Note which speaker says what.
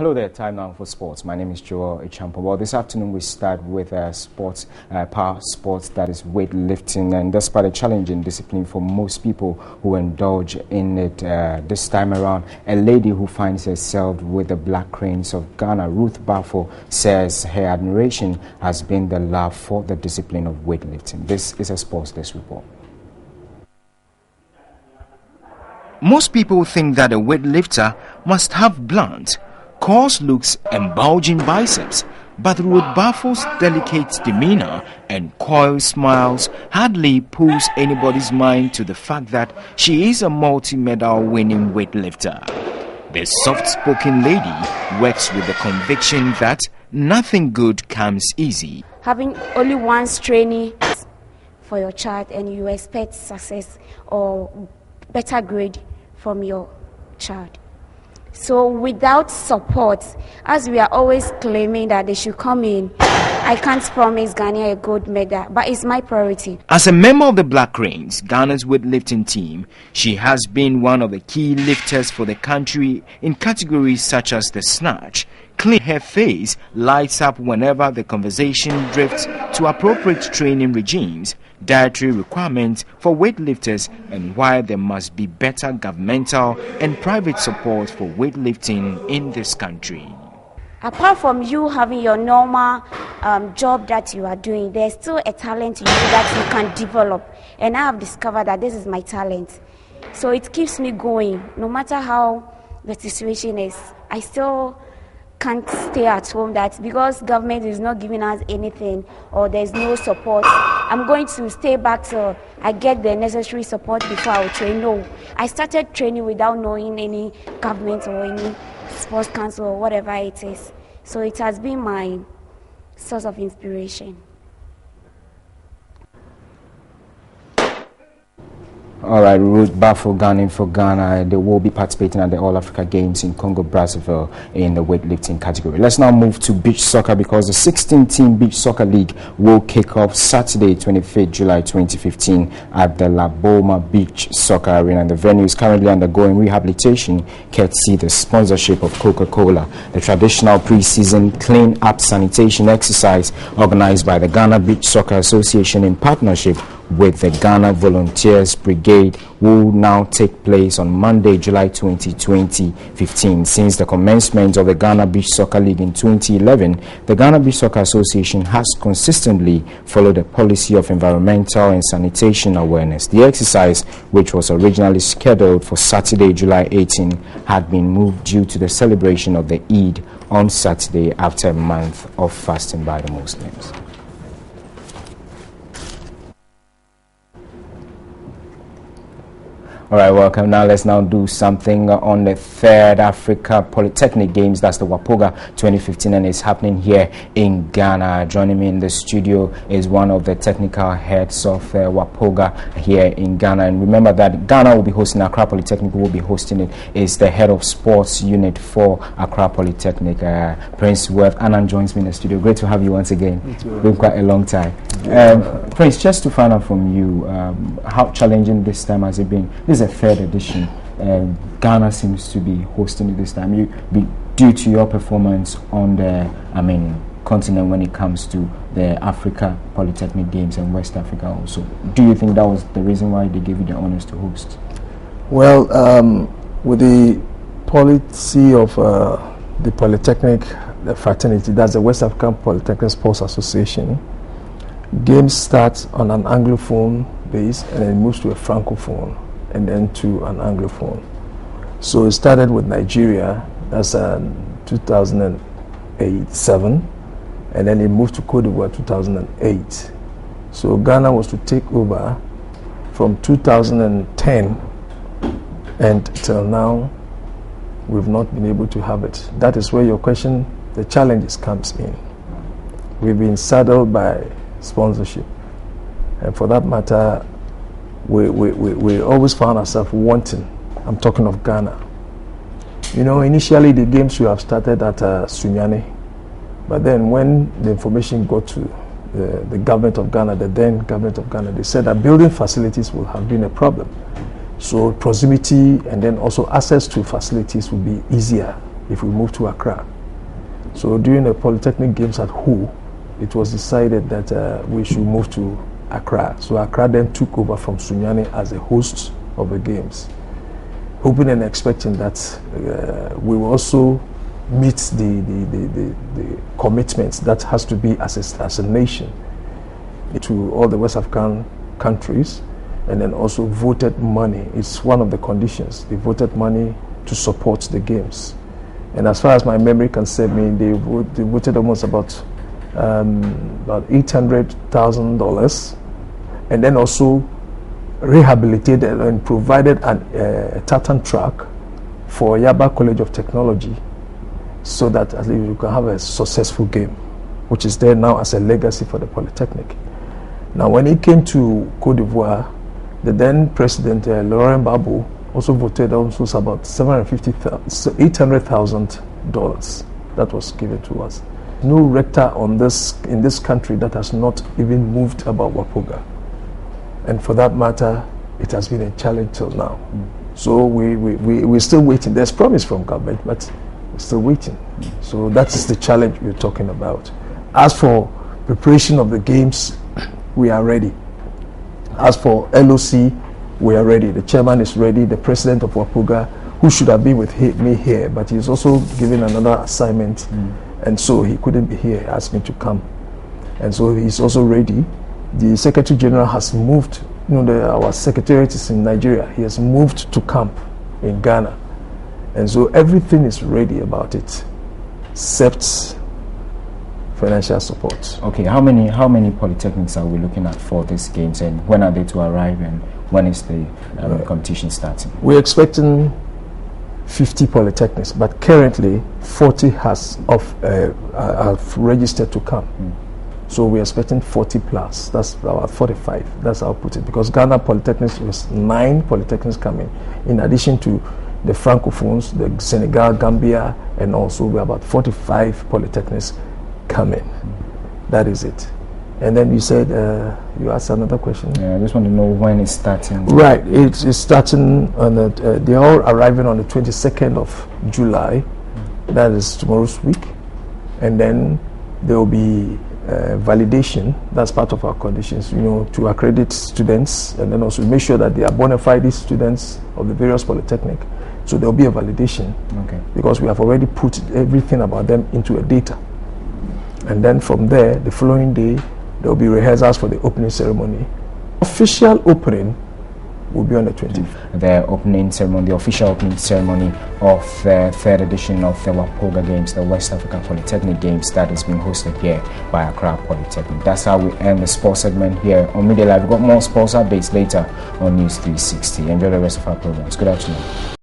Speaker 1: Hello there, time now for sports. My name is Joel Ichampo. Well, this afternoon we start with sports, power sports, that is weightlifting, and despite a challenging discipline for most people who indulge in it this time around, a lady who finds herself with the Black Cranes of Ghana, Ruth Bafo, says her admiration has been the love for the discipline of weightlifting. This is a Sports Desk report.
Speaker 2: Most people think that a weightlifter must have blunt, coarse looks and bulging biceps, but Ruth Bafo's delicate demeanor and coy smiles hardly pulls anybody's mind to the fact that she is a multi-medal winning weightlifter. The soft-spoken lady works with the conviction that nothing good comes easy.
Speaker 3: Having only one training for your child and you expect success or better grade from your child. So without support, as we are always claiming that they should come in, I can't promise Ghana a gold medal, but it's my priority.
Speaker 2: As a member of the Black Cranes, Ghana's weightlifting team, she has been one of the key lifters for the country in categories such as the snatch. Clean, her face lights up whenever the conversation drifts to appropriate training regimes, dietary requirements for weightlifters, and why there must be better governmental and private support for weightlifting in this country.
Speaker 3: Apart from you having your normal job that you are doing, there's still a talent in you that you can develop. And I have discovered that this is my talent. So it keeps me going. No matter how the situation is, I still can't stay at home, that because government is not giving us anything or there's no support, I'm going to stay back till I get the necessary support before I will train. No, I started training without knowing any government or any sports council or whatever it is. So it has been my source of inspiration.
Speaker 1: All right, Ruth Bafo gunning for Ghana. They will be participating at the All Africa Games in Congo, Brazzaville in the weightlifting category. Let's now move to beach soccer, because the 16-team beach soccer league will kick off Saturday, 25th July 2015 at the La Boma Beach Soccer Arena. The venue is currently undergoing rehabilitation, courtesy the sponsorship of Coca-Cola. The traditional pre-season clean-up sanitation exercise organized by the Ghana Beach Soccer Association in partnership with the Ghana Volunteers Brigade will now take place on Monday, July 20, 2015. Since the commencement of the Ghana Beach Soccer League in 2011, the Ghana Beach Soccer Association has consistently followed a policy of environmental and sanitation awareness. The exercise, which was originally scheduled for Saturday, July 18, had been moved due to the celebration of the Eid on Saturday after a month of fasting by the Muslims. All right, welcome. Now let's do something on the third Africa Polytechnic Games. That's the WAPOGA 2015, and it's happening here in Ghana. Joining me in the studio is one of the technical heads of WAPOGA here in Ghana. And remember that Ghana will be hosting, Accra Polytechnic will be hosting it. Is the head of sports unit for Accra Polytechnic, Prince Worth. Anand joins me in the studio. Great to have you once again. It's been quite a long time. Prince, just to find out from you, how challenging this time has it been? This is a third edition. Ghana seems to be hosting it this time. Due to your performance on the, continent when it comes to the Africa Polytechnic Games and West Africa also. Do you think that was the reason why they gave you the honors to host?
Speaker 4: Well, with the policy of the Polytechnic, the fraternity, that's the West African Polytechnic Sports Association, games start on an Anglophone base and then moves to a Francophone and then to an Anglophone. So it started with Nigeria, that's 2007, and then it moved to Cote d'Ivoire 2008. So Ghana was to take over from 2010, and till now we've not been able to have it. That is where your question, the challenges comes in. We've been saddled by sponsorship, and for that matter we always found ourselves wanting. I'm talking of Ghana. Initially the games should have started at Sunyani, but then when the information got to the government of Ghana, the then government of Ghana, they said that building facilities will have been a problem. So proximity and then also access to facilities would be easier if we move to Accra. So during the Polytechnic Games at Ho, it was decided that we should move to Accra. So Accra then took over from Sunyani as a host of the games, hoping and expecting that we will also meet the commitments that has to be as a nation to all the West African countries, and then also voted money. It's one of the conditions. They voted money to support the games. And as far as my memory can serve me, they voted almost about $800,000, and then also rehabilitated and provided a tartan track for Yaba College of Technology, so that at least you can have a successful game, which is there now as a legacy for the Polytechnic. Now, when it came to Cote d'Ivoire, the then President Laurent Gbagbo also voted also about $800,000 that was given to us. No rector in this country that has not even moved about Wapoga. And for that matter, it has been a challenge till now. So we're still waiting. There's promise from government, but we're still waiting. So that's the challenge we're talking about. As for preparation of the games, we are ready. As for LOC, we are ready. The chairman is ready. The president of Wapoga, who should have been with me here, but he's also given another assignment, and so he couldn't be here. He asked me to come, and so he's also ready. The Secretary General has moved. Our secretariat is in Nigeria. He has moved to camp in Ghana, and so everything is ready about it, except financial support.
Speaker 1: Okay, how many polytechnics are we looking at for these games, and when are they to arrive, and when is the competition starting?
Speaker 4: We're expecting 50 polytechnics, but currently 40 have registered to come. So we're expecting 40 plus. That's about 45. That's how I put it. Because Ghana Polytechnics was 9 polytechnics coming, in addition to the Francophones, the Senegal, Gambia, and also we're about 45 polytechnics coming. That is it. And then you said, you asked another question.
Speaker 1: Yeah, I just want to know when it's starting.
Speaker 4: Right, it's starting on they're all arriving on the 22nd of July. That is tomorrow's week. And then there will be validation. That's part of our conditions, to accredit students, and then also make sure that they are bona fide students of the various polytechnic. So there will be a validation, because we have already put everything about them into a data. And then from there, the following day, there will be rehearsals for the opening ceremony. Official opening will be on the 20th.
Speaker 1: The opening ceremony, the official opening ceremony of the 3rd edition of the Wapoga Games, the West Africa Polytechnic Games, that is being hosted here by Accra Polytechnic. That's how we end the sports segment here on MiddayLive. We've got more sports updates later on News 360. Enjoy the rest of our programs. Good afternoon.